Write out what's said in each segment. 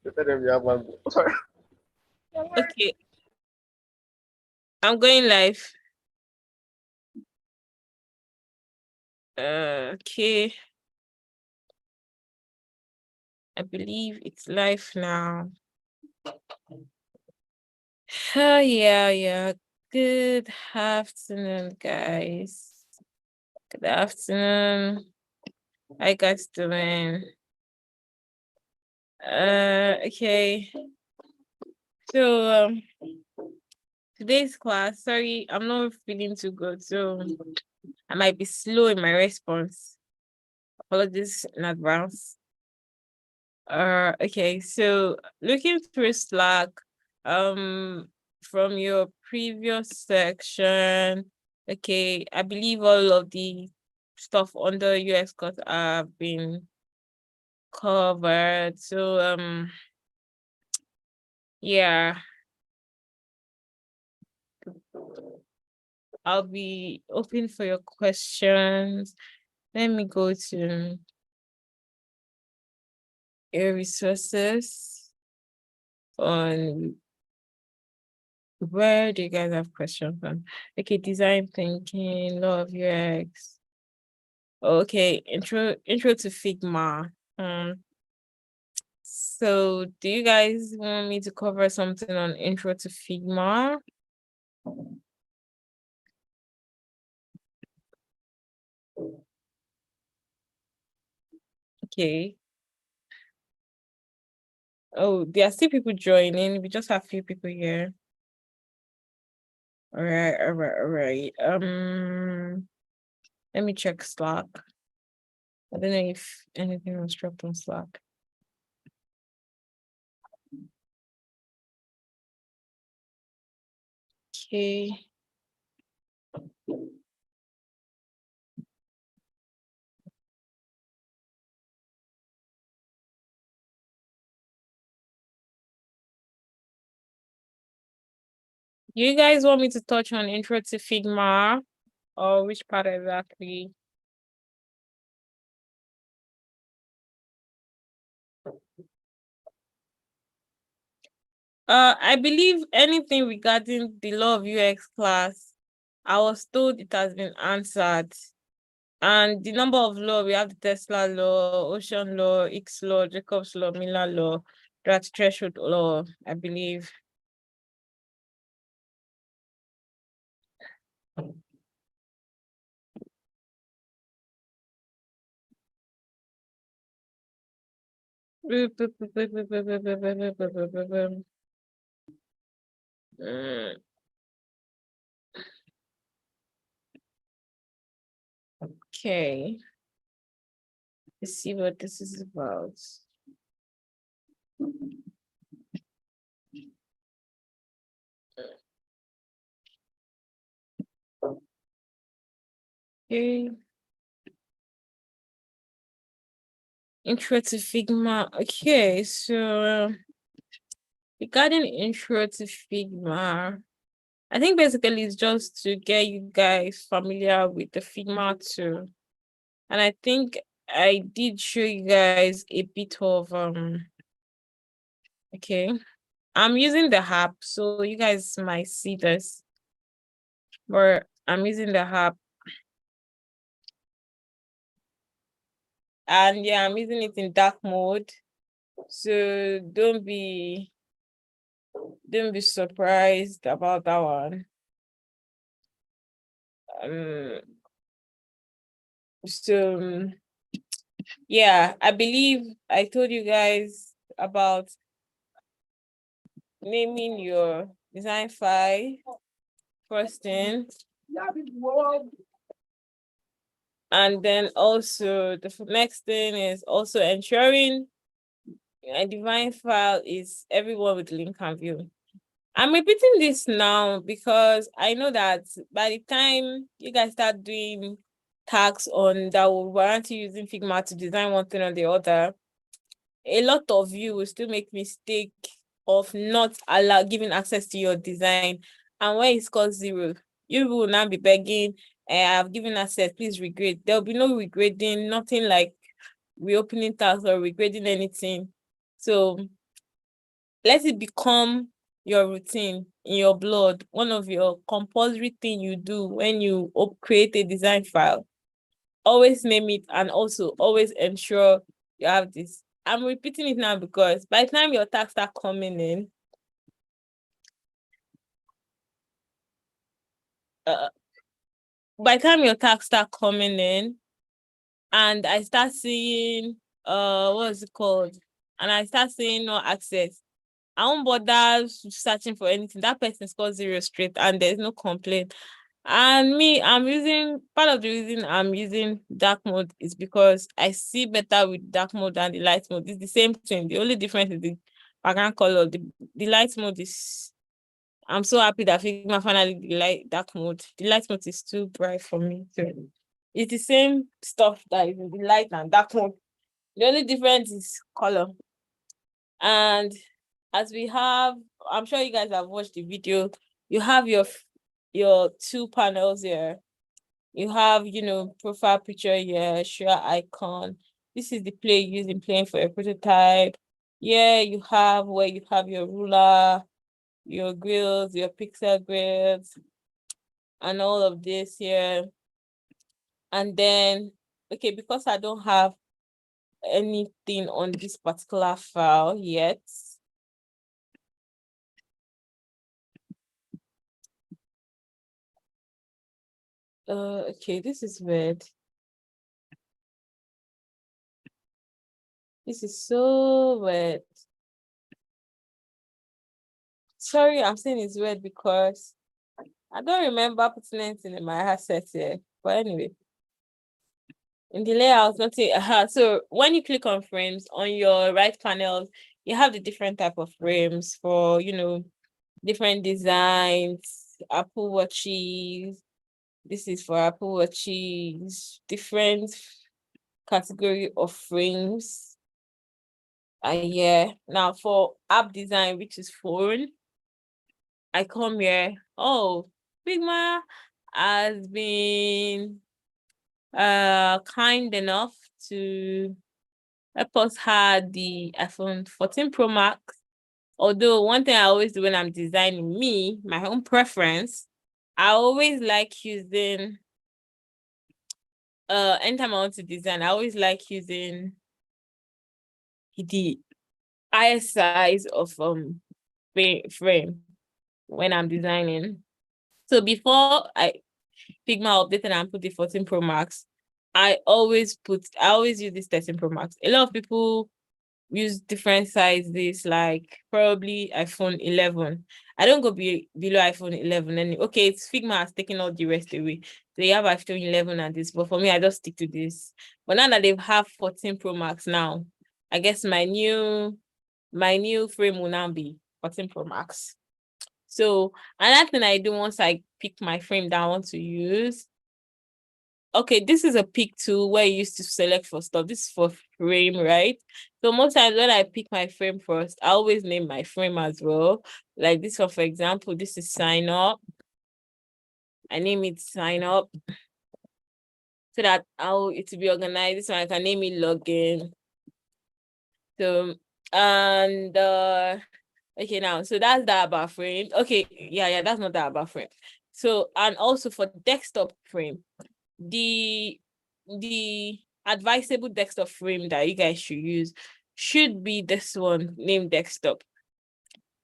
Okay, I'm going live. Okay, I believe it's live now. Oh, yeah. Good afternoon, guys. Good afternoon. How you guys doing? Okay. So, today's class, sorry, I'm not feeling too good, so I might be slow in my response. Apologies in advance. Okay, so looking through Slack, from your previous section, okay, I believe all of the stuff under UX course have been covered. So yeah, I'll be open for your questions. Let me go to your resources on where do you guys have questions from? Okay, design thinking, law of UX. Okay, intro to Figma. So do you guys want me to cover something on intro to Figma? Okay. Oh, there are still people joining. We just have a few people here. All right. Let me check Slack. I don't know if anything was dropped on Slack. Okay. You guys want me to touch on intro to Figma or which part exactly? I believe anything regarding the law of UX class, I was told it has been answered. And the number of law, we have the Tesla law, Ocean law, X law, Jacob's law, Miller law, that threshold law, I believe. Okay. Let's see what this is about. Okay. Intro to Figma. Okay, so regarding intro to Figma, I think basically it's just to get you guys familiar with the Figma tool. And I think I did show you guys a bit of okay. I'm using the app, so you guys might see this. But I'm using the app. And yeah, I'm using it in dark mode. So don't be surprised about that one. So yeah, I believe I told you guys about naming your design file first thing. And then also the next thing is also ensuring a design file is everyone with link and view. I'm repeating this now because I know that by the time you guys start doing tasks on that will warrant you using Figma to design one thing or the other, a lot of you will still make mistake of not giving access to your design. And when it's called 0, you will now be begging, I've given access, please regrade. There'll be no regrading, nothing like reopening tasks or regrading anything. So let it become your routine in your blood, one of your compulsory thing you do when you create a design file. Always name it, and also always ensure you have this. I'm repeating it now because by the time your tasks start coming in, uh, by the time your tasks start coming in, and I start seeing what's it called, and I start seeing no access, I won't bother searching for anything. That person scores 0 straight, and there's no complaint. And me, I'm using part of the reason I'm using dark mode is because I see better with dark mode than the light mode. It's the same thing. The only difference is the background color. The light mode is. I'm so happy that Figma finally the light dark mode. The light mode is too bright for me. So it's the same stuff that is in the light and dark mode. The only difference is color. And as we have, I'm sure you guys have watched the video. You have your two panels here. You have, profile picture here, share icon. This is the play using playing for a prototype. Yeah, you have where you have your ruler, your grills, your pixel grids, and all of this here. And then, okay, because I don't have anything on this particular file yet, okay, this is weird. This is so weird. Sorry, I'm saying it's weird because I don't remember putting anything in my asset here. But anyway, in the layout, nothing. So when you click on frames on your right panel, you have the different type of frames for, different designs, Apple Watches. This is for Apple Watches, different category of frames. Yeah. Now for app design, which is phone, I come here. Oh, Figma has been kind enough to help us have the iPhone 14 Pro Max. Although one thing I always do when I'm designing my own preference, I always like using anytime I want to design, I always like using the highest size of frame when I'm designing. So before I Figma updated and put the 14 Pro Max, I always use this 13 Pro Max. A lot of people use different sizes, like probably iPhone 11. I don't go below iPhone 11. And okay, it's Figma has taken all the rest away. So you have iPhone 11 and this, but for me, I just stick to this. But now that they have 14 Pro Max now, I guess my new frame will now be 14 Pro Max. So another thing I do once I pick my frame that I want to use. Okay, this is a pick tool where you used to select for stuff. This is for frame, right? So most times when I pick my frame first, I always name my frame as well. Like this one, for example, this is sign up. I name it sign up so that it will be organized. This one I can name it login. So and okay now, so that's that about frame. Okay, yeah, that's not that about frame. So and also for desktop frame, the advisable desktop frame that you guys should use should be this one named desktop.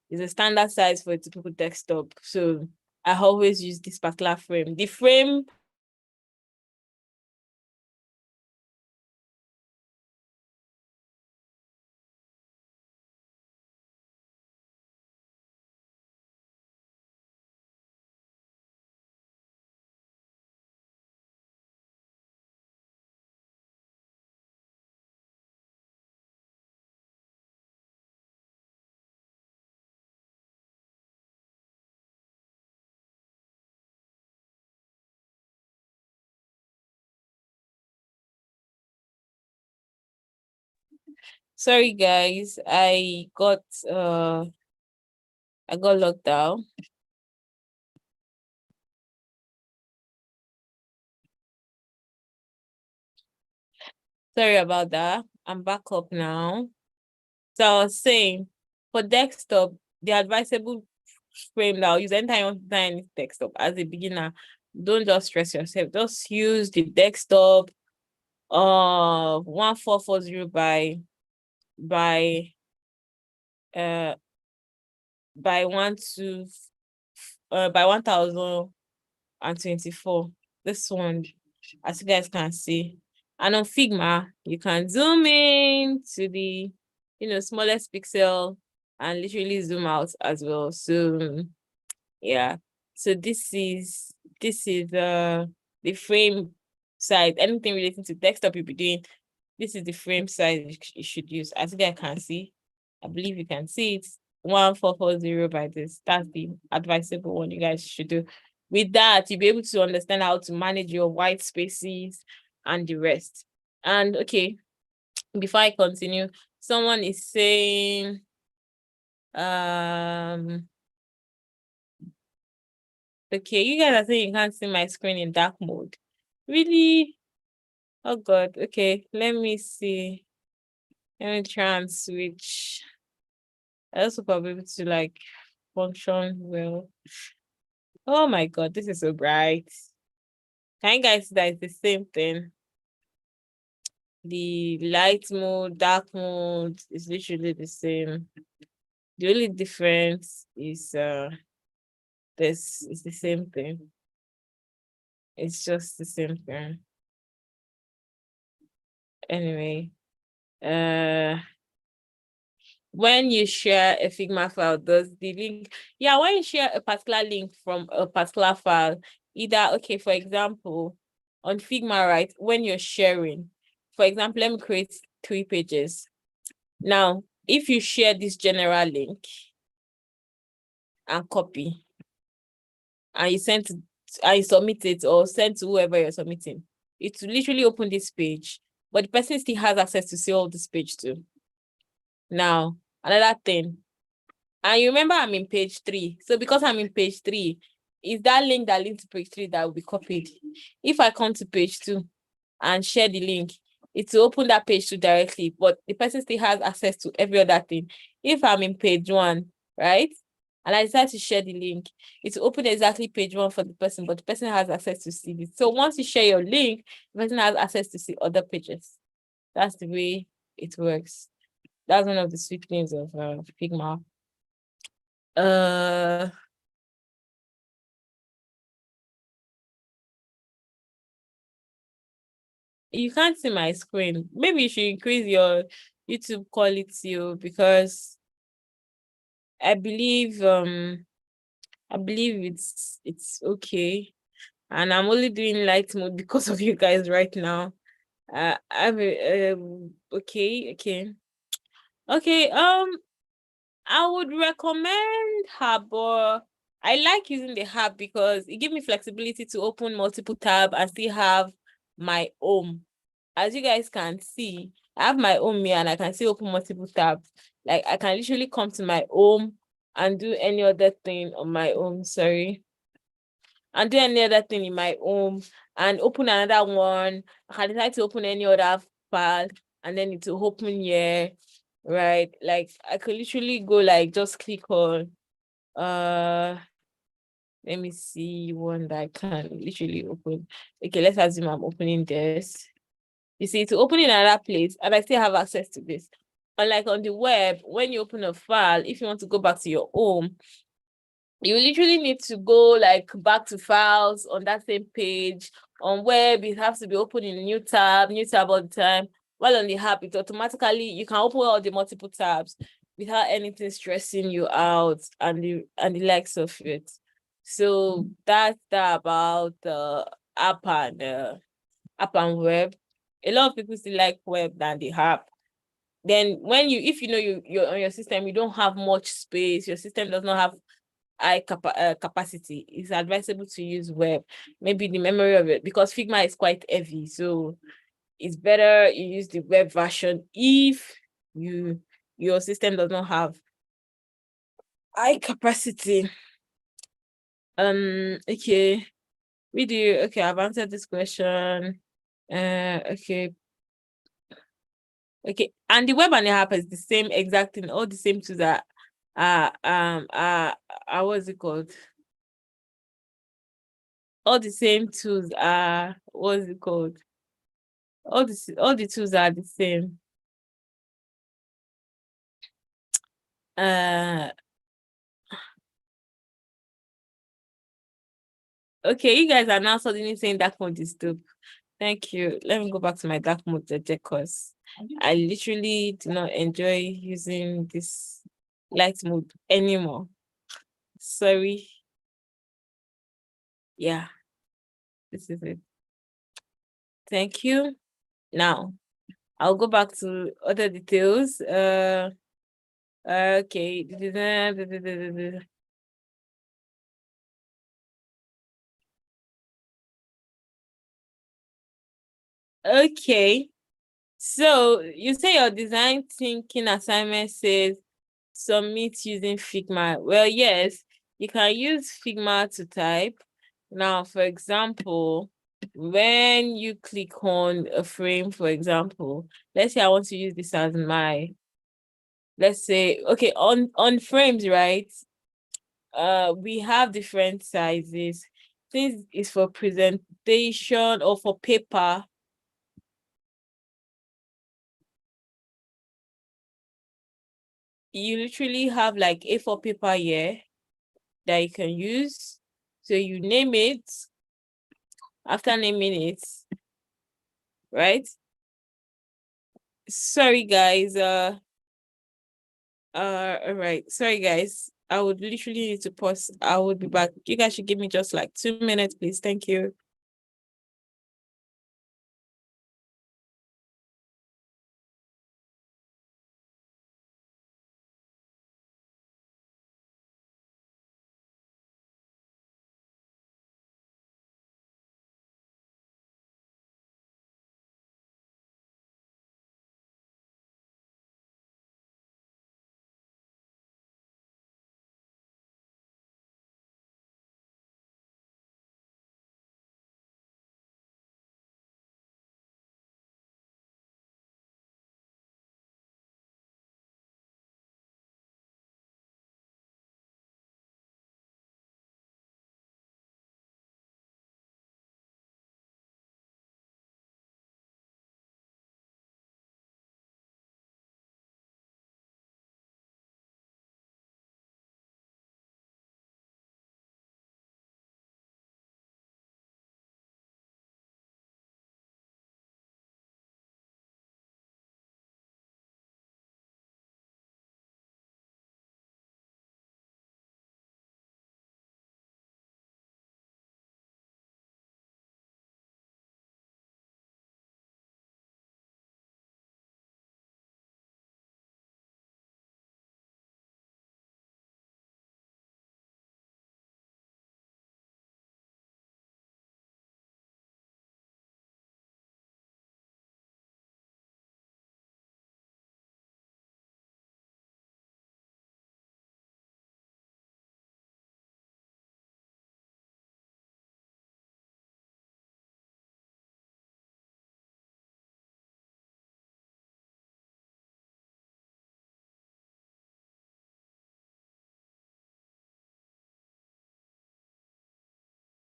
It's a standard size for a typical desktop. So I always use this particular frame. The frame. Sorry guys, I got locked out. Sorry about that. I'm back up now. So I was saying For desktop, the advisable frame now, use anytime design desktop as a beginner. Don't just stress yourself. Just use the desktop 1440 by uh by 1024. This one, as you guys can see. And on Figma, you can zoom in to the smallest pixel and literally zoom out as well. So yeah. So this is the frame size. Anything relating to desktop you'll be doing, this is the frame size you should use. As you guys can see, I believe you can see it. 1440 by this. That's the advisable one you guys should do. With that, you'll be able to understand how to manage your white spaces and the rest. And okay, before I continue, someone is saying okay, you guys are saying you can't see my screen in dark mode. Really? Oh God. Okay, let me see. Let me try and switch. I also probably able to like function well. Oh my God, this is so bright. Can you guys see that it's the same thing? The light mode, dark mode is literally the same. The only difference is this is the same thing. It's just the same thing. Anyway, when you share a Figma file, does the link, when you share a particular link from a particular file, either, okay, for example, on Figma, right, when you're sharing, for example, let me create 3 pages. Now, if you share this general link and copy, and you submit it or send to whoever you're submitting, it will literally open this page, but the person still has access to see all this page too. Now, another thing, and you remember I'm in page 3. So because I'm in page 3, is that link that links to page 3 that will be copied. If I come to page 2 and share the link, it will open that page 2 directly, but the person still has access to every other thing. If I'm in page 1, right, and I decide to share the link, it will open exactly page 1 for the person, but the person has access to see it. So once you share your link, the person has access to see other pages. That's the way it works. That's one of the sweet things of Figma. You can't see my screen. Maybe you should increase your YouTube quality because I believe it's okay. And I'm only doing light mode because of you guys right now. Okay. I would recommend Harbor. I like using the app because it gives me flexibility to open multiple tabs and still have my home. As you guys can see, I have my home here and I can still open multiple tabs. Like I can literally come to my home and do any other thing on my home, and do any other thing in my home and open another one. I can decide to open any other file and then it will open here, right? Like I could literally go like just click on let me see one that I can literally open. Okay, let's assume I'm opening this. You see, to open in another place and I still have access to this. Unlike on the web, when you open a file, if you want to go back to your home, you literally need to go like back to files on that same page. On web, it has to be open in a new tab all the time. While on the app, it automatically, you can open all the multiple tabs without anything stressing you out and the likes of it. So that's that about the app and web. A lot of people still like web than the app. Then when if you're on your system, you don't have much space, your system does not have high capacity, it's advisable to use web. Maybe the memory of it, because Figma is quite heavy, so it's better you use the web version if your system does not have high capacity. Okay. Okay, I've answered this question. Okay. And the web and the app is the same exact thing, all the same to that what's it called? All the same tools are, what's it called? All the tools are the same. Uh, okay, you guys are now suddenly saying dark mode is dope. Thank you. Let me go back to my dark mode because I literally do not enjoy using this light mode anymore. Sorry. Yeah, this is it. Thank you. Now I'll go back to other details. Okay. Okay. So you say your design thinking assignment says submit using Figma. Well, yes, you can use Figma to type. Now, for example, when you click on a frame, for example, let's say I want to use this as my, let's say, okay, on frames, right? We have different sizes. This is for presentation or for paper. You literally have like A4 paper here that you can use. So you name it. After naming it, right? Sorry guys, all right. Sorry guys. I would literally need to pause. I would be back. You guys should give me just like 2 minutes, please. Thank you.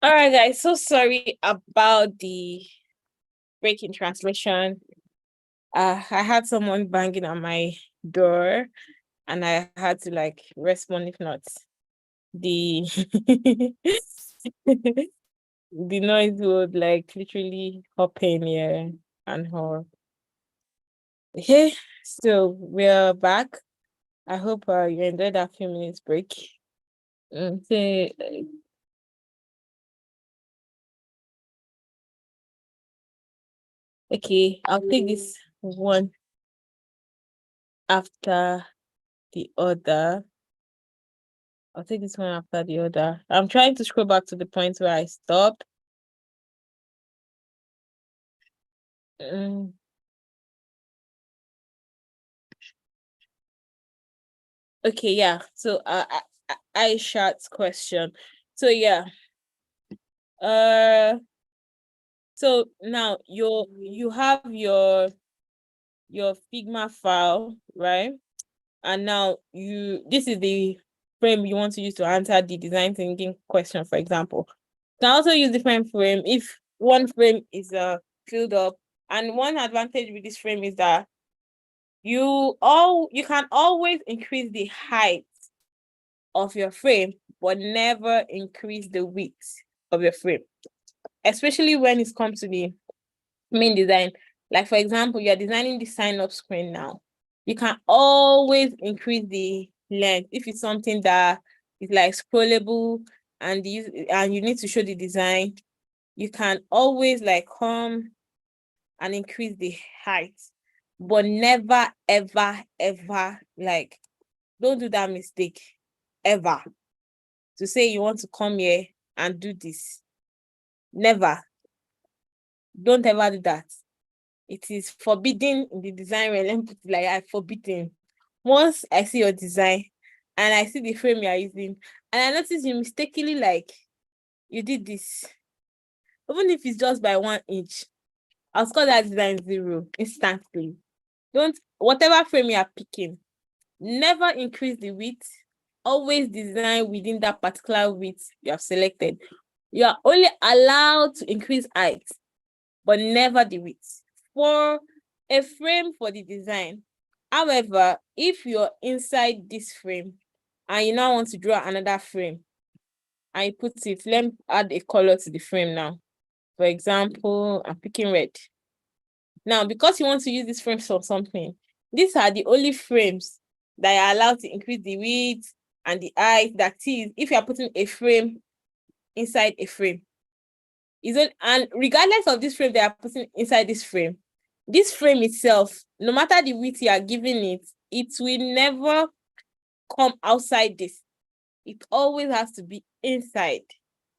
All right, guys. So sorry about the break in translation. I had someone banging on my door and I had to like respond. If not, the the noise would like literally hop in here and her. Okay, so we're back. I hope you enjoyed that few minutes break. So, okay, I'll take this one after the other. I'll take this one after the other. I'm trying to scroll back to the point where I stopped. Um, okay, yeah. So Aishat's question. So yeah. Uh so now you have your Figma file, right? And now this is the frame you want to use to answer the design thinking question, for example. You can also use different frame if one frame is filled up. And one advantage with this frame is that you can always increase the height of your frame, but never increase the width of your frame, especially when it comes to the main design. Like, for example, you're designing the sign up screen now. You can always increase the length if it's something that is like scrollable and you need to show the design. You can always like come and increase the height, but never, ever, ever, like, don't do that mistake ever to say you want to come here and do this. Never. Don't ever do that. It is forbidden in the design realm. Let me put it like that, forbidden. Once I see your design and I see the frame you are using, and I notice you mistakenly like you did this, even if it's just by 1 inch, I'll score that design 0 instantly. Whatever frame you are picking, never increase the width. Always design within that particular width you have selected. You are only allowed to increase height, but never the width for a frame for the design. However, if you're inside this frame and you now want to draw another frame and you put it, let me add a color to the frame now. For example, I'm picking red. Now, because you want to use this frame for something, these are the only frames that are allowed to increase the width and the height. That is, if you are putting a frame inside a frame. And regardless of this frame they are putting inside this frame itself, no matter the width you are giving it, it will never come outside this. It always has to be inside.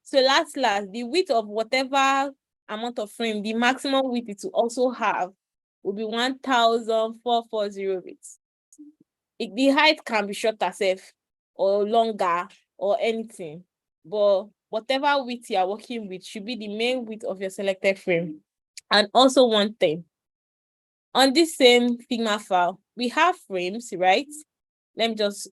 So last, the width of whatever amount of frame, the maximum width it will also have will be 1,440 widths. The height can be shorter self or longer or anything, but whatever width you are working with should be the main width of your selected frame. And also one thing, on this same Figma file, we have frames, right? And there's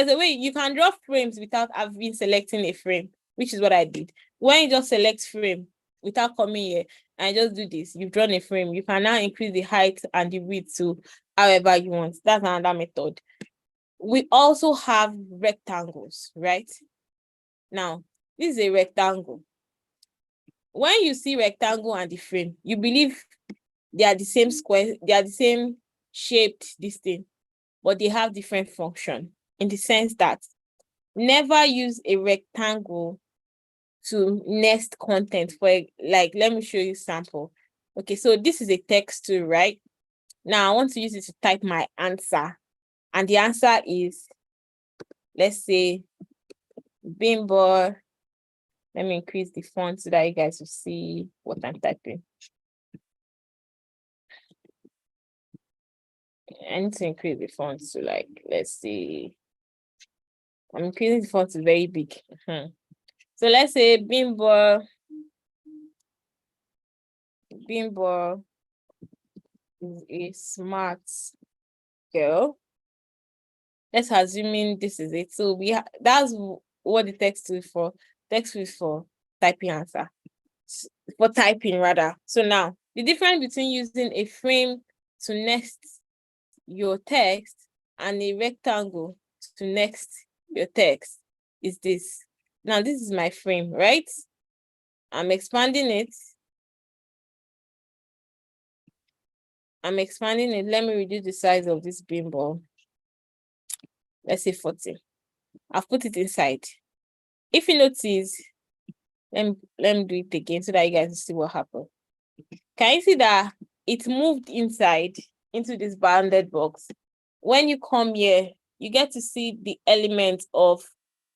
a way you can draw frames without having selecting a frame, which is what I did. When you just select frame without coming here and just do this, you've drawn a frame. You can now increase the height and the width to however you want. That's another method. We also have rectangles, right? Now, this is a rectangle. When you see rectangle and the frame, you believe they are the same square, they are the same shaped, this thing, but they have different function in the sense that never use a rectangle to nest content. Let me show you sample. Okay, so this is a text tool, right? Now I want to use it to type my answer. And the answer is, let's say, Bimbo. Let me increase the font so that you guys will see what I'm typing. I need to increase the font to let's see. I'm increasing the font to very big. So let's say Bimbo is a smart girl. Let's assuming this is it. So that's what the text is for. Text is for typing answer. For typing rather. So now the difference between using a frame to nest your text and a rectangle to next your text is this. Now this is my frame, right? I'm expanding it. Let me reduce the size of this Bimbo. Let's say 40. I've put it inside. If you notice, let me do it again so that you guys see what happened. Can you see that it moved inside into this bounded box? When you come here, you get to see the element of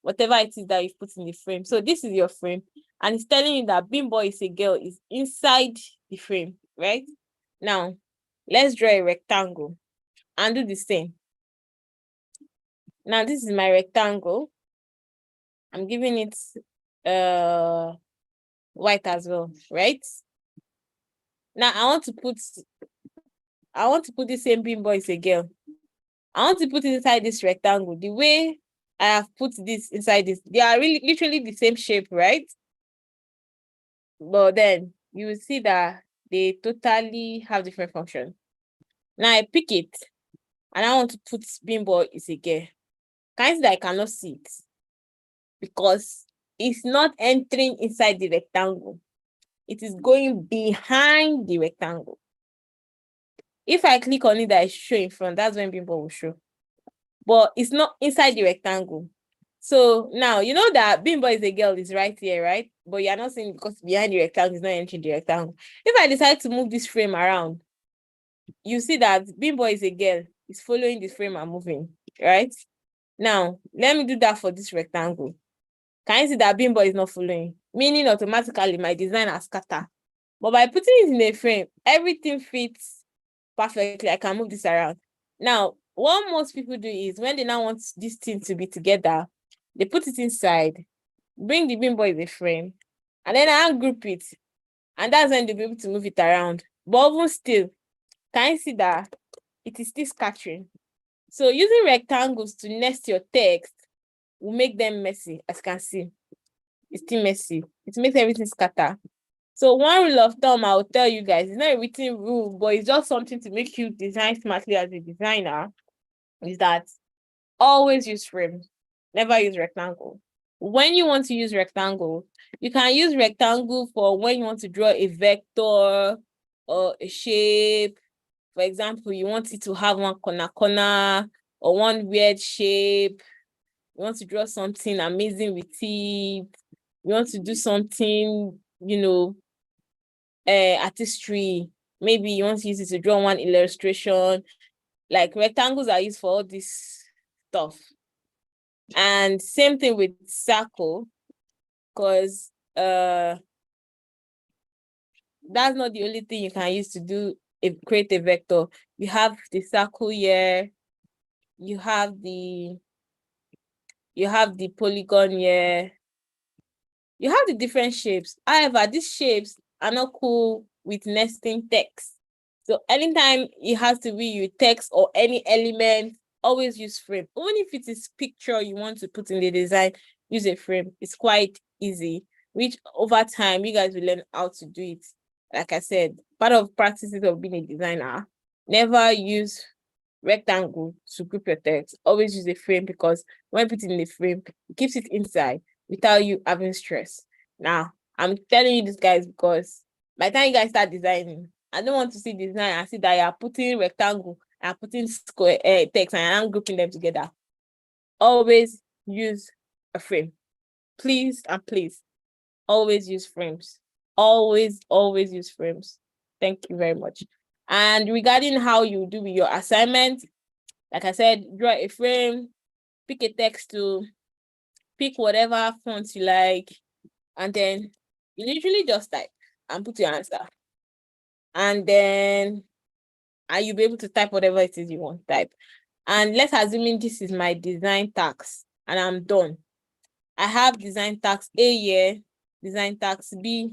whatever it is that you've put in the frame. So this is your frame, and it's telling you that Bimbo is a girl is inside the frame, right? Now, let's draw a rectangle and do the same. Now, this is my rectangle. I'm giving it white as well, right? Now, I want to put the same Bimbo is a girl. I want to put it inside this rectangle. The way I have put this inside this, they are really literally the same shape, right? But then you will see that they totally have different functions. Now I pick it and I want to put Bimbo is a girl. Can you see that I cannot see it? Because it's not entering inside the rectangle. It is going behind the rectangle. If I click on it that is show in front, that's when Bimbo will show. But it's not inside the rectangle. So now you know that Bimbo is a girl is right here, right? But you're not seeing because behind the rectangle is not entering the rectangle. If I decide to move this frame around, you see that Bimbo is a girl, is following the frame and moving, right? Now, let me do that for this rectangle. Can you see that Bimbo is not following? Meaning automatically my design has scattered. But by putting it in a frame, everything fits perfectly. I can move this around. Now, what most people do is when they now want this thing to be together, they put it inside, bring the Bimbo in the frame, and then I ungroup it. And that's when they'll be able to move it around. But even still, can you see that it is still scattering? So using rectangles to nest your text will make them messy, as you can see. It's still messy. It makes everything scatter. So one rule of thumb I will tell you guys, it's not a written rule, but it's just something to make you design smartly as a designer, is that always use frame, never use rectangle. When you want to use rectangle, you can use rectangle for when you want to draw a vector or a shape. For example, you want it to have one corner or one weird shape. You want to draw something amazing with it. You want to do something, artistry. Maybe you want to use it to draw one illustration. Like rectangles are used for all this stuff. And same thing with circle, because that's not the only thing you can use to create a vector. You have the circle here, you have the polygon here, you have the different shapes. However, these shapes are not cool with nesting text. So anytime it has to be with text or any element, always use frame. Even if it is picture you want to put in the design, use a frame. It's quite easy, which over time you guys will learn how to do it. Like I said, part of practices of being a designer, never use rectangle to group your text. Always use a frame, because when put in the frame, it keeps it inside without you having stress. Now, I'm telling you this, guys, because by the time you guys start designing, I don't want to see design and see that you are putting rectangle and putting square text and I'm grouping them together. Always use a frame. Please and please, always use frames. Always use frames. Thank you very much. And regarding how you do with your assignment, like I said, draw a frame, pick a text to pick whatever font you like, and then you literally just type and put your answer. And then you'll be able to type whatever it is you want to type. And let's assume this is my design task and I'm done. I have design task A here, design task B,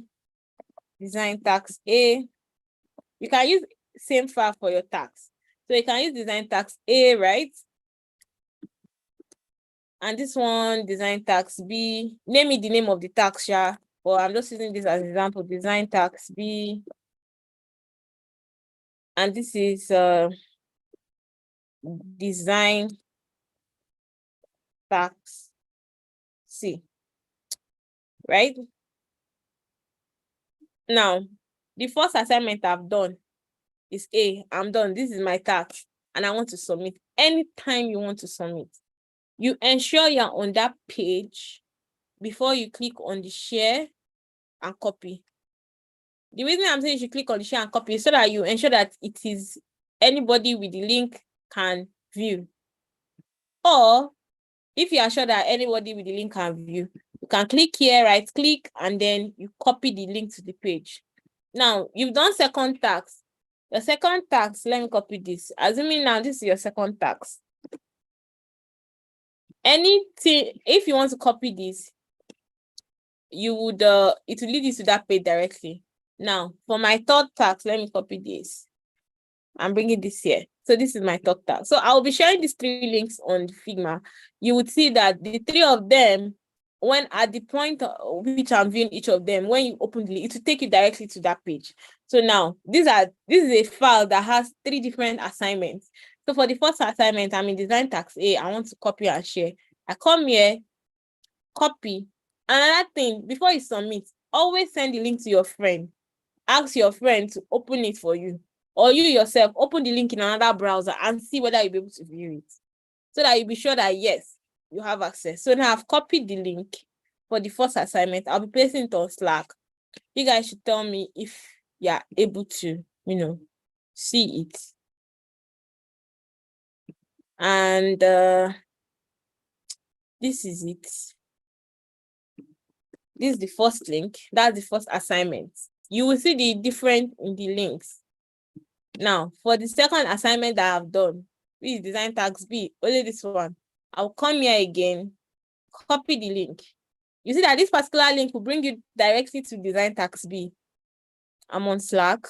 design task A. You can use same file for your task. So you can use design task A, right? And this one, design task B. Name me the name of the task, yeah. But I'm just using this as an example, design task B. And this is design task C, right? Now, the first assignment I've done is A. I'm done. This is my task, and I want to submit. Anytime you want to submit, you ensure you're on that page before you click on the share and copy. The reason I'm saying you should click on the share and copy is so that you ensure that it is anybody with the link can view. Or if you are sure that anybody with the link can view, you can click here, right click, and then you copy the link to the page. Now, you've done second task. Your second task, let me copy this. Assuming now this is your second task. Anything, if you want to copy this, you would, it will lead you to that page directly. Now, for my third task, let me copy this. I'm bringing this here. So this is my talk tag. So I'll be sharing these 3 links on Figma. You would see that the 3 of them, when at the point which I'm viewing each of them, when you open the link, it will take you directly to that page. So now this is a file that has 3 different assignments. So for the first assignment, I'm in design tax A. I want to copy and share. I come here, copy. Another thing, before you submit, always send the link to your friend. Ask your friend to open it for you, or you yourself open the link in another browser and see whether you'll be able to view it, so that you'll be sure that yes, you have access. So now I've copied the link for the first assignment. I'll be placing it on Slack. You guys should tell me if you're able to, see it. And this is it. This is the first link. That's the first assignment. You will see the difference in the links. Now, for the second assignment that I've done, which is design tags B, only this one, I'll come here again, copy the link. You see that this particular link will bring you directly to design tags B. I'm on Slack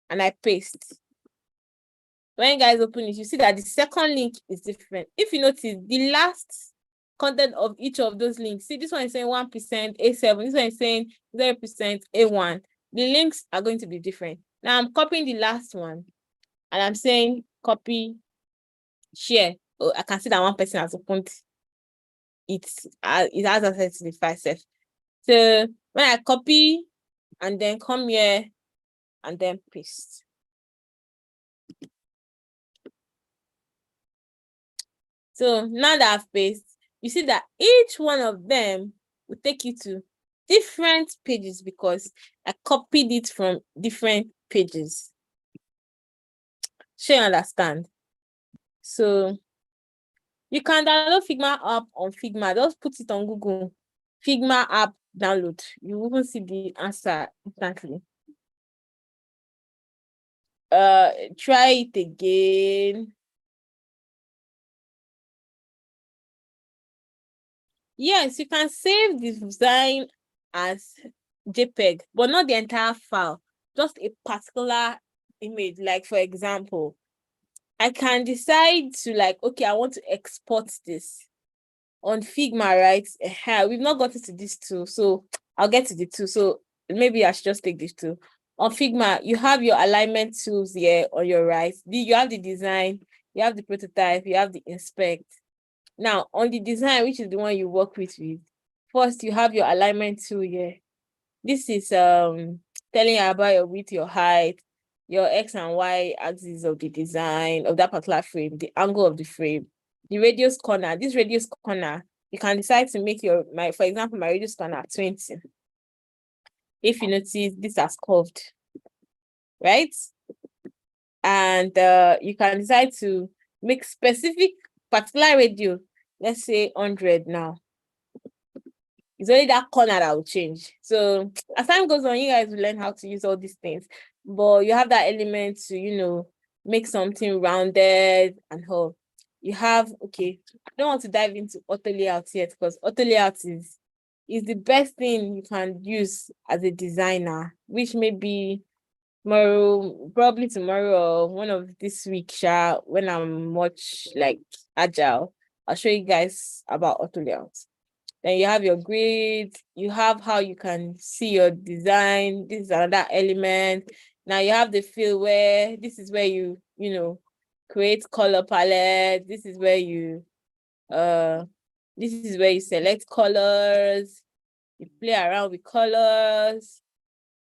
and I paste. When you guys open it, you see that the second link is different. If you notice, the last content of each of those links, see, this one is saying 1% A7, this one is saying 0% A1. The links are going to be different. Now I'm copying the last one and I'm saying copy, share. Oh, I can see that one person has opened it. It has access to the file set. So when I copy and then come here and then paste. So now that I've pasted, you see that each one of them will take you to different pages because I copied it from different pages. Sure, you understand? So you can download Figma app on Figma. Just put it on Google. Figma app download. You will see the answer instantly. Try it again. Yes, you can save the design as JPEG, but not the entire file, just a particular image. Like, for example, I can decide to okay, I want to export this on Figma, right? We've not gotten to this tool, so I'll get to the tool. So maybe I should just take this tool. On Figma, you have your alignment tools here on your right. You have the design, you have the prototype, you have the inspect. Now, on the design, which is the one you work with, first you have your alignment tool here. This is telling you about your width, your height, your X and Y axis of the design of that particular frame, the angle of the frame, the radius corner. This radius corner, you can decide to make for example, my radius corner 20. If you notice, this has curved, right? And you can decide to make specific particular radius, let's say 100 now. It's only that corner that will change. So as time goes on, you guys will learn how to use all these things. But you have that element to, make something rounded and all. You have, okay, I don't want to dive into auto layout yet because auto layout is the best thing you can use as a designer, which may be probably tomorrow or one of this week, when I'm much agile. I'll show you guys about auto layout. Then you have your grid, you have how you can see your design. This is another element. Now you have the field where this is where you create color palette. This is where you select colors, you play around with colors.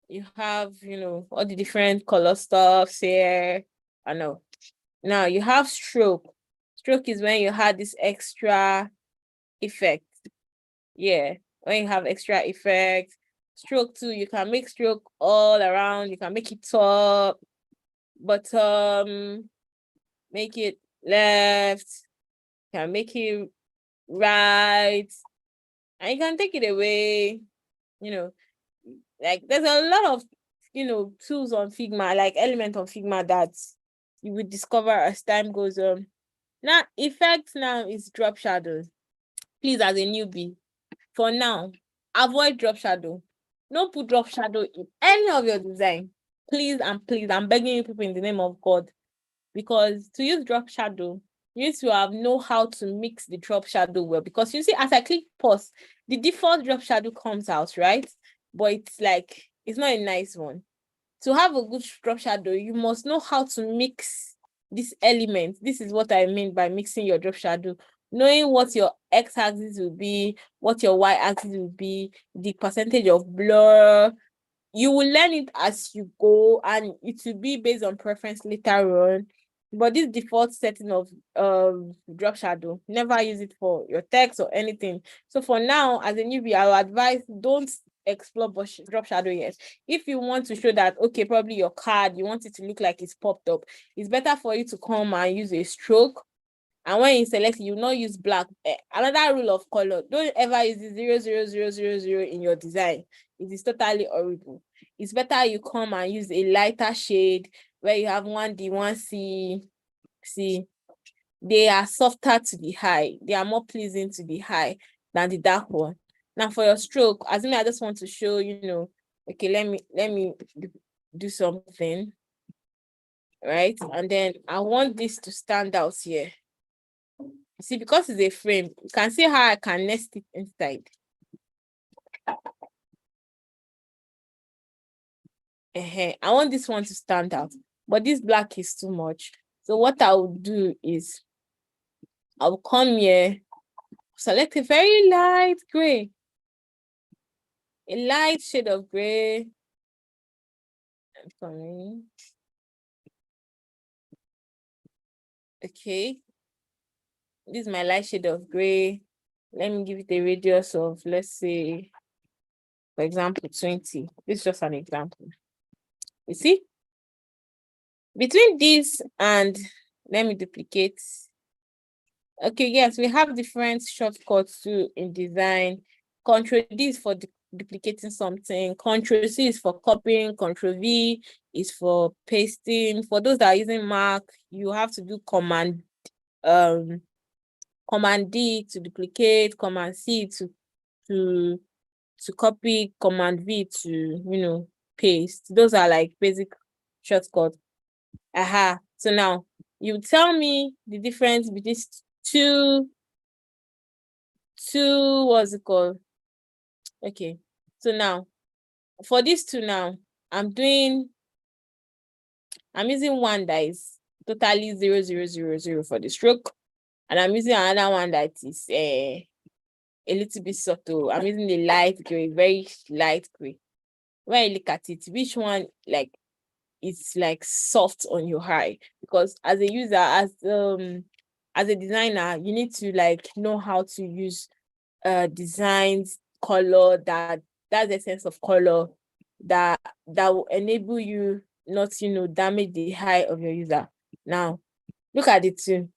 You have, all the different color stuffs here. I know. Now you have stroke. Stroke is when you had this extra effect. Yeah, when you have extra effect. Stroke too, you can make stroke all around. You can make it top, bottom, make it left, you can make it right, and you can take it away. There's a lot of tools on Figma, element on Figma that you will discover as time goes on. Now, effects now is drop shadows. Please, as a newbie, for now, avoid drop shadow. Don't put drop shadow in any of your design. Please and please, I'm begging you people in the name of God. because to use drop shadow, you need to know how to mix the drop shadow well. Because you see, as I click pause, the default drop shadow comes out, right? But it's like, it's not a nice one. To have a good drop shadow, you must know how to mix this element. This is what I mean by mixing your drop shadow. Knowing what your x-axis will be, what your y-axis will be, the percentage of blur. You will learn it as you go, and it will be based on preference later on. But this default setting of drop shadow, never use it for your text or anything. So for now, as a newbie, I would advise, don't explore drop shadow yet. If you want to show that, okay, probably your card, you want it to look like it's popped up, it's better for you to come and use a stroke. And when you select, you not use black. Another rule of color, don't ever use the 00000 in your design. It is totally horrible. It's better you come and use a lighter shade where you have 1D, 1C. See, they are softer to the eye. They are more pleasing to the eye than the dark one. Now for your stroke, as I just want to show, okay, let me do something, right? And then I want this to stand out here. See, because it's a frame, you can see how I can nest it inside. I want this one to stand out, but this black is too much. So what I will do is I'll come here, select a very light gray, a light shade of gray. I'm coming. Okay, this is my light shade of gray. Let me give it a radius of, let's say, for example, 20. This is just an example. You see? Between this and, let me duplicate. Okay, yes, we have different shortcuts too in design. Control D is for duplicating something. Control C is for copying. Control V is for pasting. For those that are using Mac, you have to do Command D to duplicate, Command C to copy, Command V to paste. Those are like basic shortcuts. So now you tell me the difference between two, what's it called? Okay, so now for these two now, I'm using one that is totally 00000 for the stroke, and I'm using another one that is a little bit subtle. I'm using the light gray, very light gray. When I look at it, which one like it's like soft on your eye? Because as a user, as a designer, you need to like know how to use designs, color, that's the sense of color that will enable you not damage the eye of your user. Now look at the two.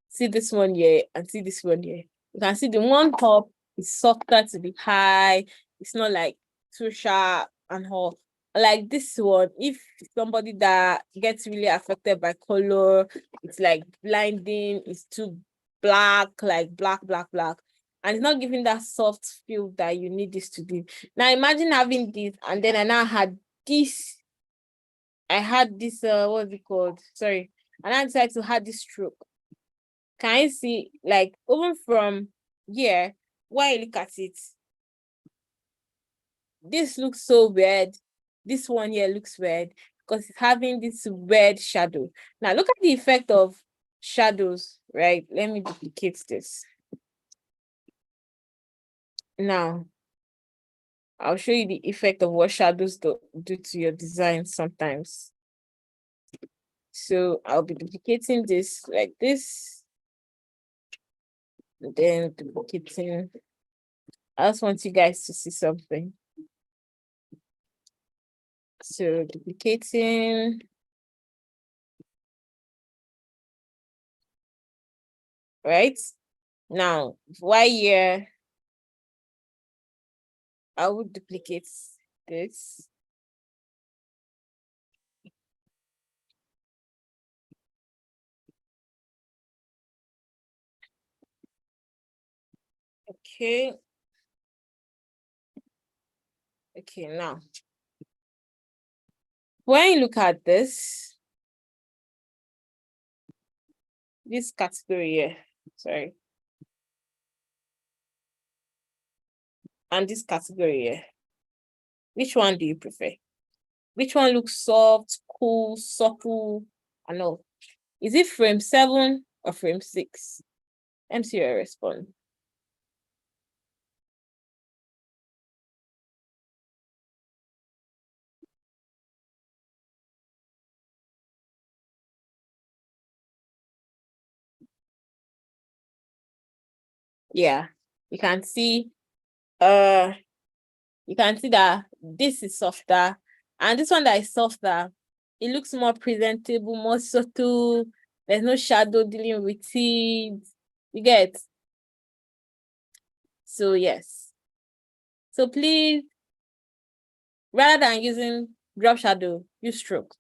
See this one here and see this one here. You can see the one top is softer to the eye. It's not like too sharp and all. Like this one, if somebody that gets really affected by color, it's like blinding, it's too black, like black, black, black. And it's not giving that soft feel that you need this to do. Now imagine having this, and then I now had this. I had this, what's it called? Sorry. And I decided to have this stroke. Can I see, like, even from here, when I look at it, this looks so weird. This one here looks weird because it's having this weird shadow. Now, look at the effect of shadows, right? Let me duplicate this. Now, I'll show you the effect of what shadows do to your design sometimes. So I'll be duplicating this like this. And then duplicating. I just want you guys to see something. So duplicating. Right? Now, while here, I would duplicate this. Okay. Okay, now, when you look at this, this category here. Sorry. And this category here. Which one do you prefer? Which one looks soft, cool, supple, and all? Is it frame 7 or frame 6? MC your response. Yeah, you can see that this is softer, and this one that is softer, it looks more presentable, more subtle. There's no shadow dealing with it. You get? So yes. So please, rather than using drop shadow, use stroke.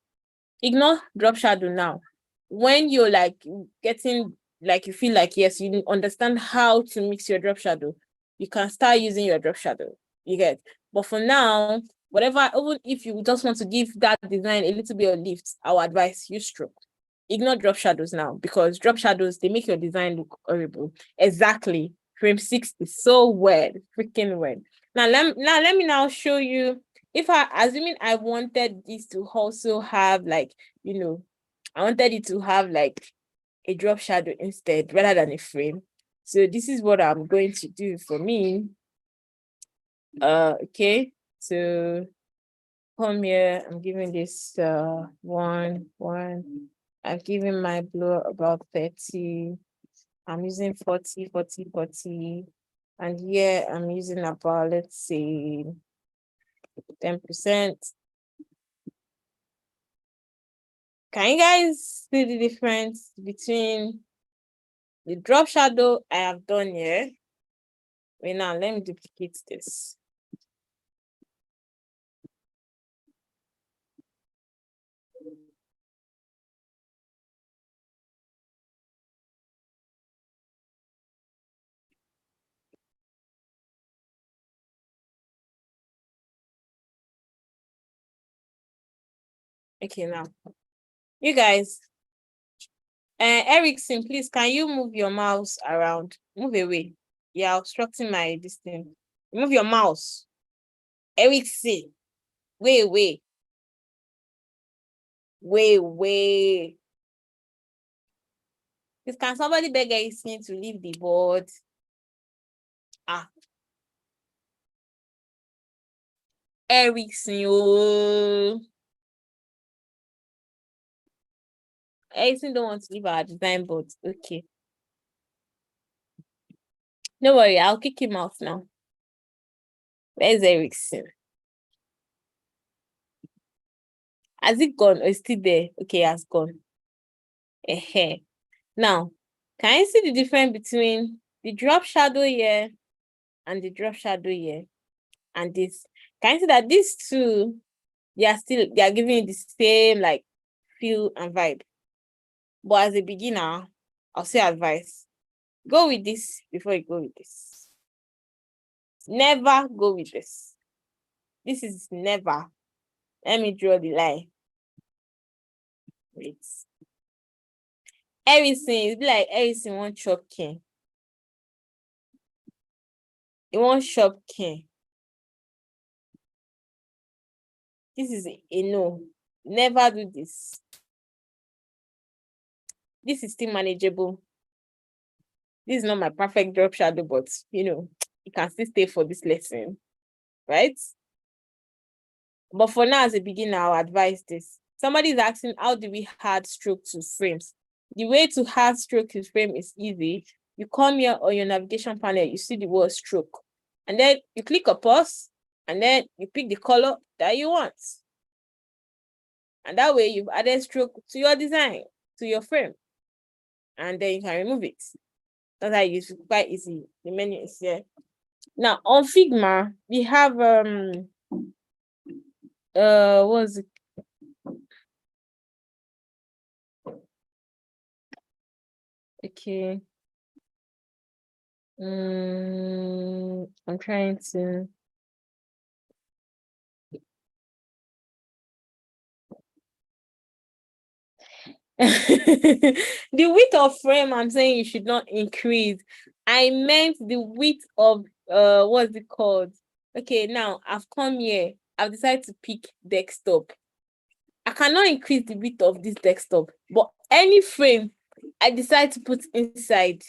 Ignore drop shadow now. When you're like getting, like you feel like, yes, you understand how to mix your drop shadow, you can start using your drop shadow. You get? But for now, whatever, even if you just want to give that design a little bit of lift, I would advise use stroke. Ignore drop shadows now, because drop shadows, they make your design look horrible. Exactly. Frame 6 is so weird, freaking weird. Now let me now show you, if assuming I wanted this to also have like, I wanted it to have like a drop shadow instead rather than a frame. So this is what I'm going to do for me. Okay. So come here, I'm giving this one. I'm giving my blue about 30. I'm using 40, 40, 40. And here I'm using about, let's say, 10%. Can you guys see the difference between the drop shadow I have done here? Wait, now let me duplicate this. Okay, now you guys, Erickson, please, can you move your mouse around? Move away. You're obstructing my distance. Move your mouse. Erickson, wait. Please, can somebody beg Erickson to leave the board? Erickson, oh. Erickson don't want to leave our design board. Okay. No worry, I'll kick him out now. Where's Erickson? Has it gone or is still there? Okay, it has gone. Now, can you see the difference between the drop shadow here and the drop shadow here and this? Can you see that these two, they are giving you the same like feel and vibe? But as a beginner, I'll say advice. Go with this before you go with this. Never go with this. This is never. Let me draw the line. Wait. Everything is like everything won't chop king. It won't shop king. This is a no. Never do this. This is still manageable. This is not my perfect drop shadow, but you can still stay for this lesson, right? But for now, as a beginner, I'll advise this. Somebody is asking, how do we add stroke to frames? The way to add stroke to frame is easy. You come here on your navigation panel, you see the word stroke. And then you click a pause, and then you pick the color that you want. And that way you've added stroke to your design, to your frame. And then you can remove it. That's how you use it, quite easy. The menu is here. Now on Figma, we have what's it? Okay. I'm trying to. The width of frame, I'm saying you should not increase. I meant the width of what's it called? Okay, now I've come here. I've decided to pick desktop. I cannot increase the width of this desktop, but any frame I decide to put inside,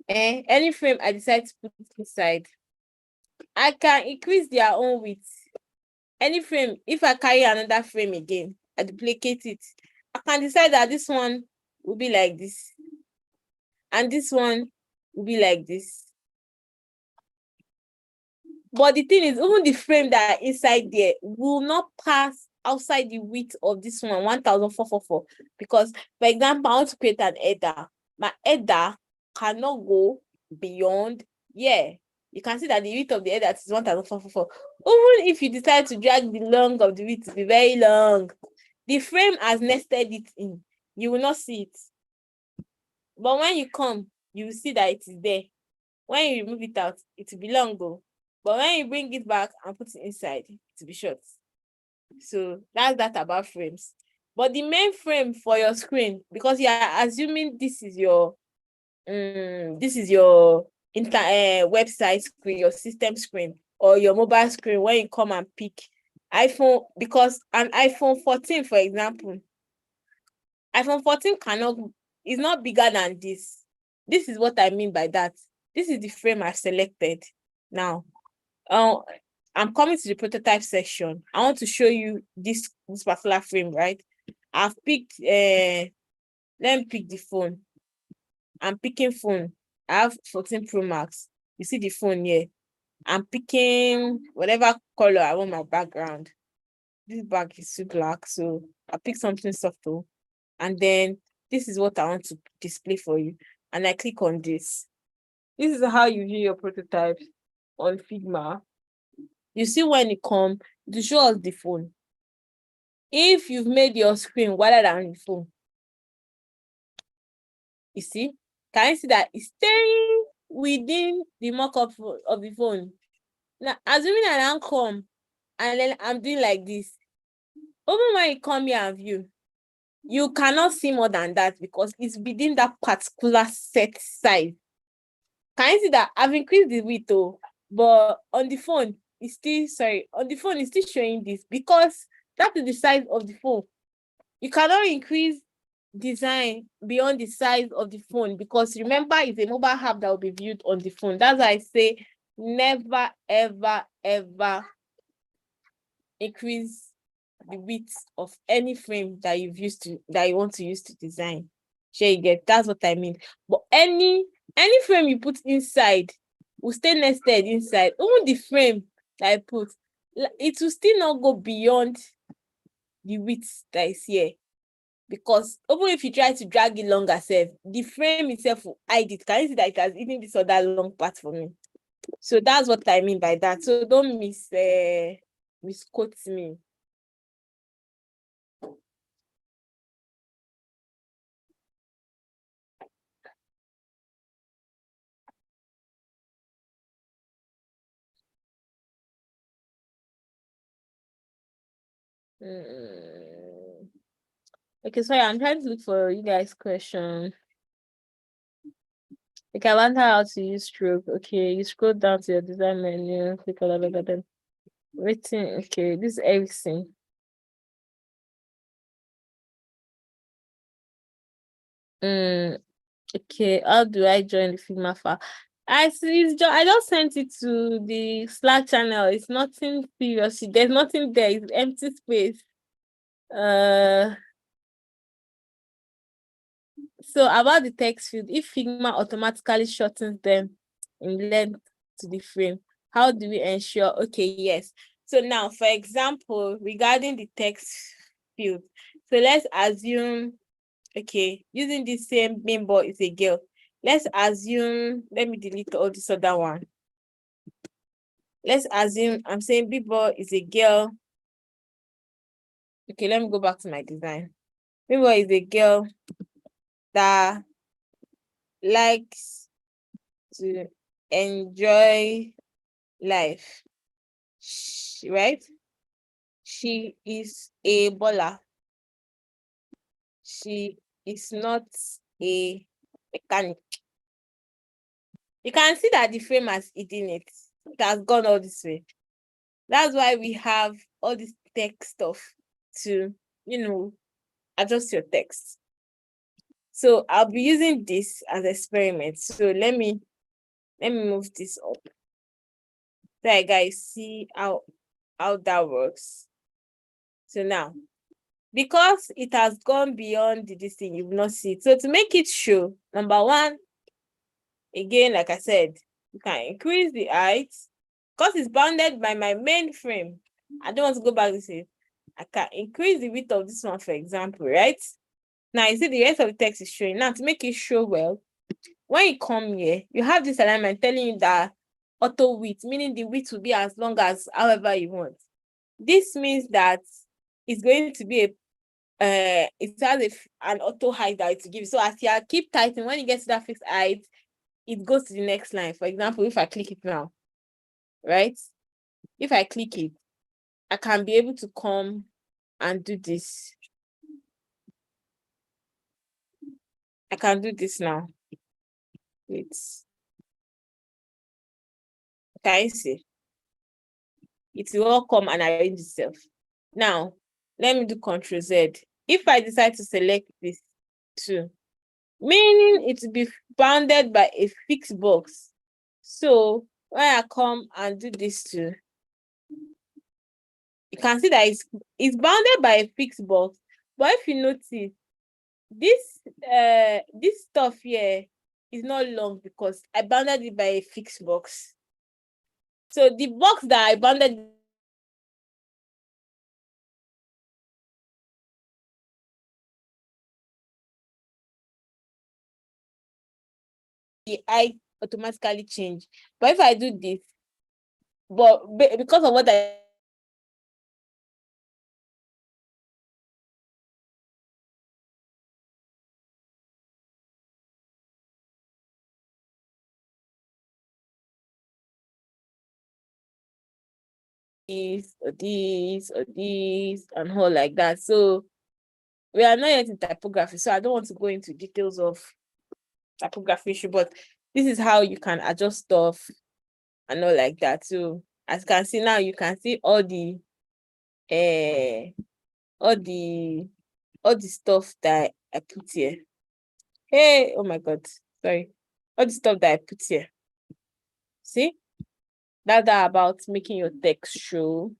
any frame I decide to put inside, I can increase their own width. Any frame, if I carry another frame again, I duplicate it, I can decide that this one will be like this, and this one will be like this. But the thing is, even the frame that are inside there will not pass outside the width of this one, 1444. Because, for example, I want to create an header. My header cannot go beyond, you can see that the width of the header is 1444. Even if you decide to drag the length of the width to be very long, the frame has nested it in. You will not see it. But when you come, you will see that it is there. When you remove it out, it will be long though. But when you bring it back and put it inside, it will be short. So that's that about frames. But the main frame for your screen, because you are assuming this is your website screen, your system screen, or your mobile screen, when you come and pick iPhone, because an iPhone 14, for example, iPhone 14 is not bigger than this. This is what I mean by that. This is the frame I've selected. Now, I'm coming to the prototype section. I want to show you this particular frame, right? I've picked, let me pick the phone. I'm picking phone. I have 14 Pro Max. You see the phone here. I'm picking whatever color I want my background. This bag is too black, so I pick something subtle. And then this is what I want to display for you. And I click on this. This is how you view your prototypes on Figma. You see when it comes, to show us the phone. If you've made your screen wider than the phone, you see, can you see that it's staying within the mock-up of the phone? Now, assuming I don't come and then I'm doing like this, even when you come here and view, you cannot see more than that because it's within that particular set size. Can you see that I've increased the width, but on the phone, it's still showing this because that is the size of the phone. You cannot increase design beyond the size of the phone because remember, it's a mobile app that will be viewed on the phone. That's why I say never, ever, ever increase the width of any frame that you want to use to design. Sure, you get, that's what I mean. But any frame you put inside will stay nested inside. Even the frame that I put, it will still not go beyond the width that is here. Because even if you try to drag it longer, the frame itself will hide it. Can you see that it has eaten this other long part for me? So that's what I mean by that. So don't misquote me. Okay, sorry, I'm trying to look for you guys' question. Okay, I learned how to use stroke. Okay, you scroll down to your design menu, click on that button. Written. Okay, this is everything. Okay, how do I join the Figma file? I just sent it to the Slack channel. It's nothing serious. There's nothing there. It's empty space. So about the text field, if Figma automatically shortens them in length to the frame, how do we ensure? Okay, yes. So now, for example, regarding the text field, so let's assume, okay, using the same main boy is a girl. Let's assume, let me delete all this other one. Let's assume I'm saying big boy is a girl. Okay, let me go back to my design. Big boy is a girl that likes to enjoy life, right? She is a baller. She is not a mechanic. You can see that the frame has hidden it. It has gone all this way. That's why we have all this text stuff to, adjust your text. So I'll be using this as experiment. So let me move this up. So you guys see how that works. So now, because it has gone beyond this thing, you will not see it. So to make it show, number one, again, like I said, you can increase the height because it's bounded by my main frame. I don't want to go back this way. I can increase the width of this one, for example, right? Now you see the rest of the text is showing. Now to make it show well, when you come here, you have this alignment telling you that auto width, meaning the width will be as long as however you want. This means that it's going to be it has an auto height that it will give. So as you keep tightening, when you get to that fixed height, it goes to the next line. For example, if I click it now, right? If I click it, I can be able to come and do this. I can do this now. Wait. Can you see? It will all come and arrange itself. Now, let me do Ctrl Z. If I decide to select this too, meaning it will be bounded by a fixed box. So when I come and do this too, you can see that it's bounded by a fixed box. But if you notice, this stuff here is not long because I bounded it by a fixed box. So the box that I bounded the height automatically change. But if I do this, because of what I this or this or this and all like that. So we are not yet in typography, so I don't want to go into details of typography issue, but this is how you can adjust stuff and all like that. So as you can see now, you can see all the stuff that I put here. Hey, oh my god, sorry. All the stuff that I put here. See? That's about making your text show.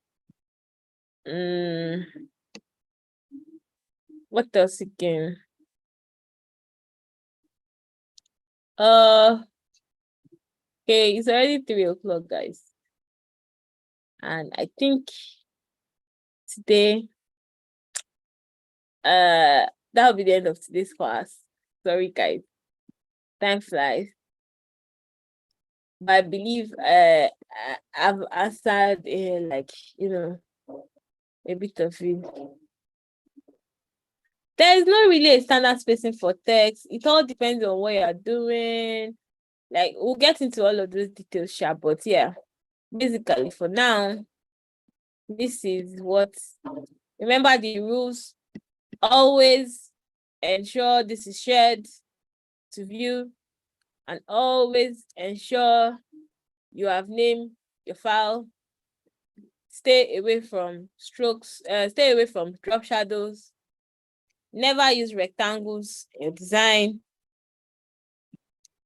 What else again? Okay, it's already 3:00, guys. And I think today, that'll be the end of today's class. Sorry, guys. Time flies. But I believe I've answered a bit of it. There is not really a standard spacing for text. It all depends on what you are doing. Like, we'll get into all of those details, sharp, but yeah, basically for now, this is what. Remember the rules. Always ensure this is shared to view, and always ensure you have named your file. Stay away from strokes. Stay away from drop shadows. Never use rectangles in your design.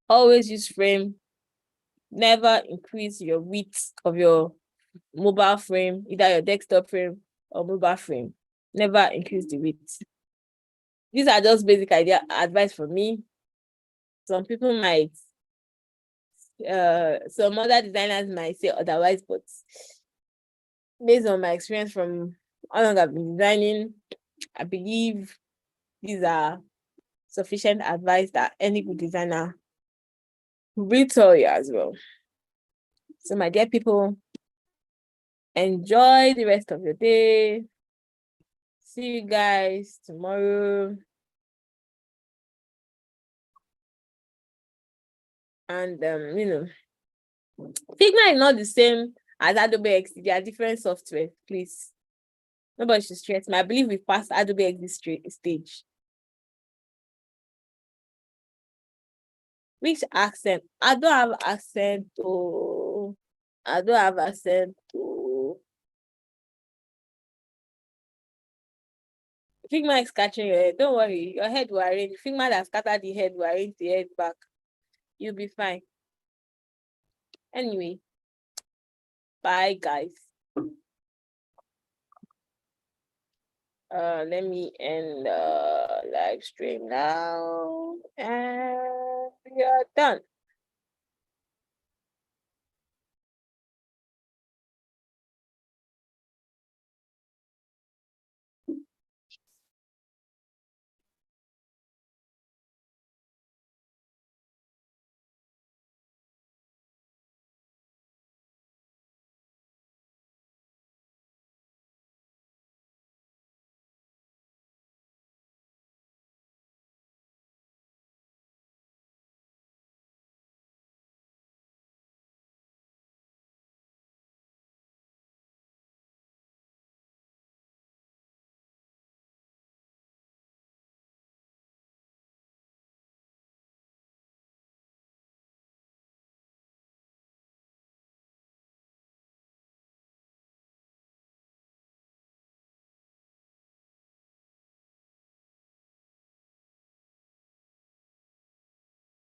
Always use frame. Never increase your width of your mobile frame, either your desktop frame or mobile frame. Never increase the width. These are just basic advice from me. Some people might, some other designers might say otherwise, but based on my experience from how long I've been designing, I believe these are sufficient advice that any good designer will tell you as well. So my dear people, enjoy the rest of your day. See you guys tomorrow. And Figma is not the same as Adobe XD. They are different software, please. Nobody should stress me. I believe we passed Adobe XD stage. Which accent? I don't have accent. Oh, I don't have accent. Oh. Figma is catching your head. Don't worry. Your head will arrange. Figma that scattered the head will arrange the head back. You'll be fine. Anyway, bye guys. Let me end live stream now. And we are done.